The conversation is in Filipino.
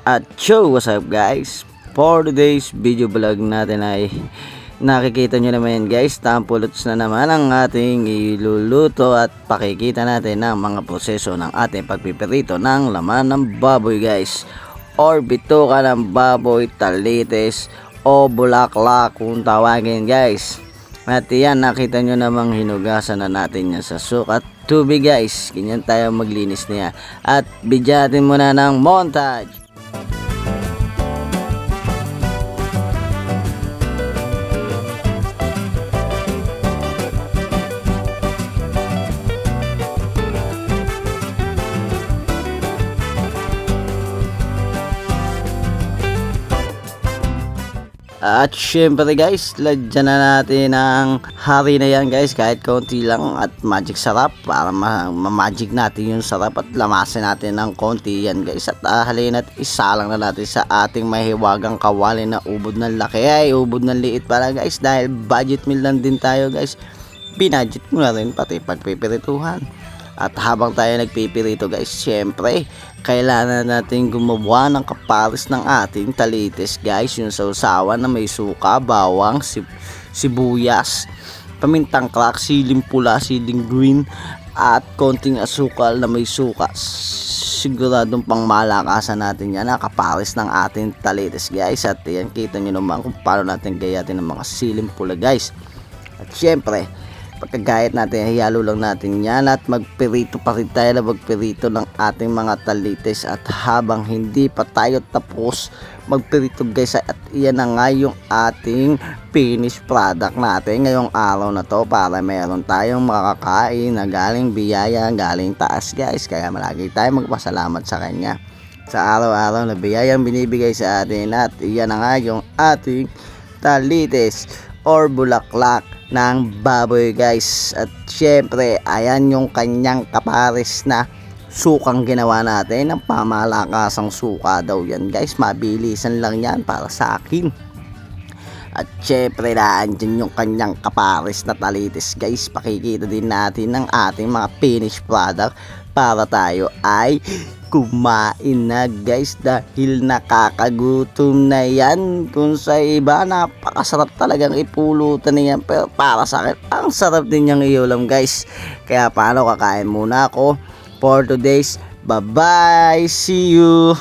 At yo, what's up guys? For today's video vlog natin ay nakikita nyo naman yan guys, tampulots na naman ang ating iluluto at pakikita natin ng mga proseso ng ating pagpipirito ng laman ng baboy guys, or bituka ng baboy, talites o bulaklak kung tawagin guys. At yan, nakita nyo namang hinugasan na natin yan sa sukat tubig guys. Ganyan tayo maglinis niya. At bidyatin muna ng montage. At syempre guys, lagyan na natin ang hari na yan guys, kahit konti lang, at magic sarap para ma-magic natin yung sarap at lamasin natin ng konti yan guys. At halin at isalang na natin sa ating mahiwagang kawali na ubod ng laki, ay ubod ng liit para guys, dahil budget meal lang din tayo guys. Binudget mo na rin pati pagpipirituhan. At habang tayo nagpipirito guys, syempre kailangan natin gumawa ng kapares ng ating talites guys, yung sausawan na may suka, bawang, sibuyas, pamintang crack, siling pula, siling green, at konting asukal na may suka. Siguradong pang malakasan natin yan, kapares ng ating talites guys. At yan, kita nyo naman kung paano natin gayatin ng mga siling pula guys. At syempre pagkagayat natin, hiyalo lang natin yan at magpirito pa rin tayo na magpirito ng ating mga talites. At habang hindi pa tayo tapos magpirito guys, at iyan na nga yung ating finished product natin ngayong araw na to, para meron tayong makakain na galing biyaya, galing taas guys. Kaya malagi tayo magpasalamat sa kanya sa araw-araw na biyayang binibigay sa atin. At iyan na nga yung ating talites or bulaklak ng baboy guys. At syempre ayan yung kanyang kapares na sukang ginawa natin, ng pamalakasang suka daw yan guys, mabilisan lang yan para sa akin. At syempre naandyan yung kanyang kapares na talites guys, pakikita din natin ng ating mga finished product para tayo ay kumain na guys, dahil nakakagutom na yan. Kung sa iba napakasarap talagang ipulutan niyan, pero para sa akin ang sarap din niyang iulam guys. Kaya paano, kakain muna ako for today's bye bye, see you.